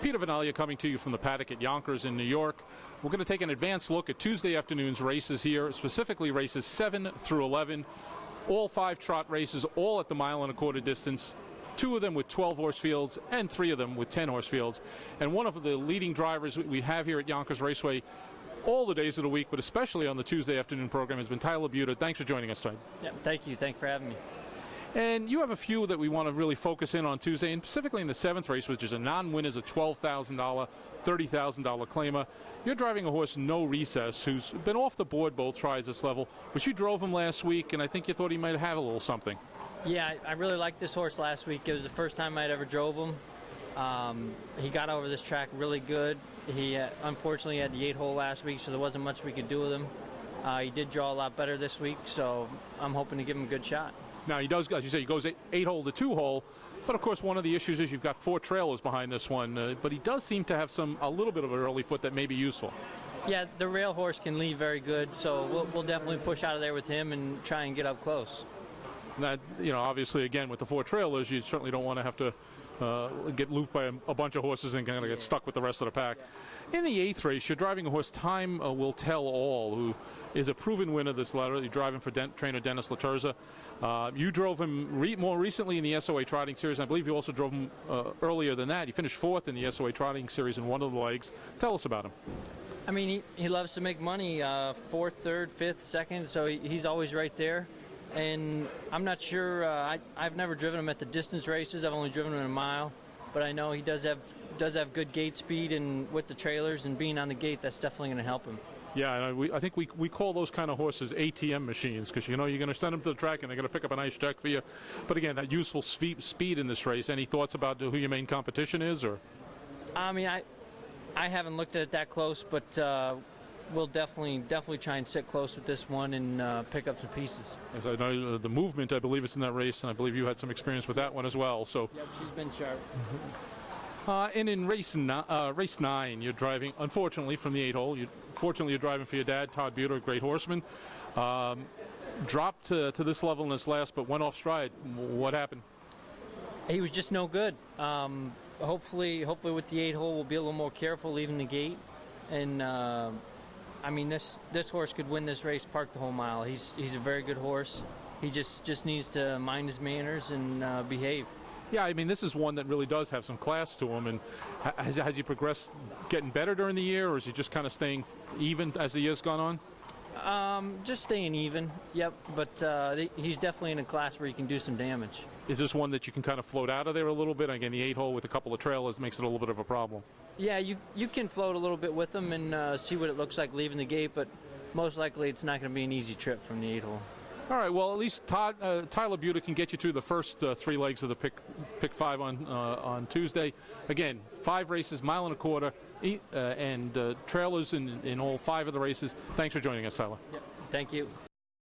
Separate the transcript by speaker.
Speaker 1: Peter Venaglia coming to you from the paddock at Yonkers in New York. We're going to take an advanced look at Tuesday afternoon's races here, specifically races 7 through 11. All 5 trot races, all at the mile-and-a-quarter distance. 2 of them with 12-horse fields and 3 of them with 10-horse fields. And one of the leading drivers we have here at Yonkers Raceway all the days of the week, but especially on the Tuesday afternoon program, has been Tyler Buda. Thanks for joining us tonight.
Speaker 2: Yeah, thank you. Thanks for having me.
Speaker 1: And you have a few that we want to really focus in on Tuesday, and specifically in the 7th race, which is a non-winners, a $12,000, $30,000 claimer. You're driving a horse, No Recess, who's been off the board both tries this level, but you drove him last week, and I think you thought he might have a little something.
Speaker 2: Yeah, I really liked this horse last week. It was the first time I'd ever drove him. He got over this track really good. He unfortunately had the 8-hole last week, so there wasn't much we could do with him. He did draw a lot better this week, so I'm hoping to give him a good shot.
Speaker 1: Now, he does, as you say, he goes 8-hole to 2-hole, but of course one of the issues is you've got 4 trailers behind this one, but he does seem to have a little bit of an early foot that may be useful.
Speaker 2: Yeah, the rail horse can lead very good, so we'll definitely push out of there with him and try and get up close.
Speaker 1: Now, obviously, again, with the 4 trailers, you certainly don't want to have to get looped by a bunch of horses and kind of get stuck with the rest of the pack. In the 8th race, you're driving a horse, Time Will Tell All, who is a proven winner this ladder. You're driving for trainer Dennis Laterza. You drove him more recently in the SOA Trotting Series. I believe you also drove him earlier than that. You finished 4th in the SOA Trotting Series in one of the legs. Tell us about him.
Speaker 2: I mean, he loves to make money, 4th, 3rd, 5th, 2nd, so he's always right there. And I'm not sure, I've never driven him at the distance races. I've only driven him in a mile. But I know he does have good gate speed, and with the trailers and being on the gate, that's definitely going to help him.
Speaker 1: Yeah, I think we call those kind of horses ATM machines, because you're going to send them to the track and they're going to pick up a nice check for you. But again, that useful speed in this race. Any thoughts about who your main competition is? Or
Speaker 2: I mean, I haven't looked at it that close, but we'll definitely try and sit close with this one and pick up some pieces.
Speaker 1: As I know, the movement, I believe, is in that race, and I believe you had some experience with that one as well. So
Speaker 2: yep, she's been sharp.
Speaker 1: And in race 9, you're driving, unfortunately, from the 8-hole. Fortunately, you're driving for your dad, Todd Buda, a great horseman. Dropped to this level in this last, but went off stride. What happened?
Speaker 2: He was just no good. Hopefully with the 8-hole, we'll be a little more careful leaving the gate. And I mean, this horse could win this race, park the whole mile. He's a very good horse. He just needs to mind his manners and behave.
Speaker 1: Yeah, I mean, this is one that really does have some class to him. And has he progressed, getting better during the year, or is he just kind of staying even as the year's gone on?
Speaker 2: Just staying even, yep. But he's definitely in a class where he can do some damage.
Speaker 1: Is this one that you can kind of float out of there a little bit? Again, the 8-hole with a couple of trailers makes it a little bit of a problem.
Speaker 2: Yeah, you can float a little bit with him and see what it looks like leaving the gate, but most likely it's not going to be an easy trip from the 8-hole.
Speaker 1: All right, well, at least Tyler Buda can get you through the first 3 legs of the pick 5 on Tuesday. Again, 5 races, mile-and-a-quarter, and trailers in all 5 of the races. Thanks for joining us, Tyler.
Speaker 2: Yep. Thank you.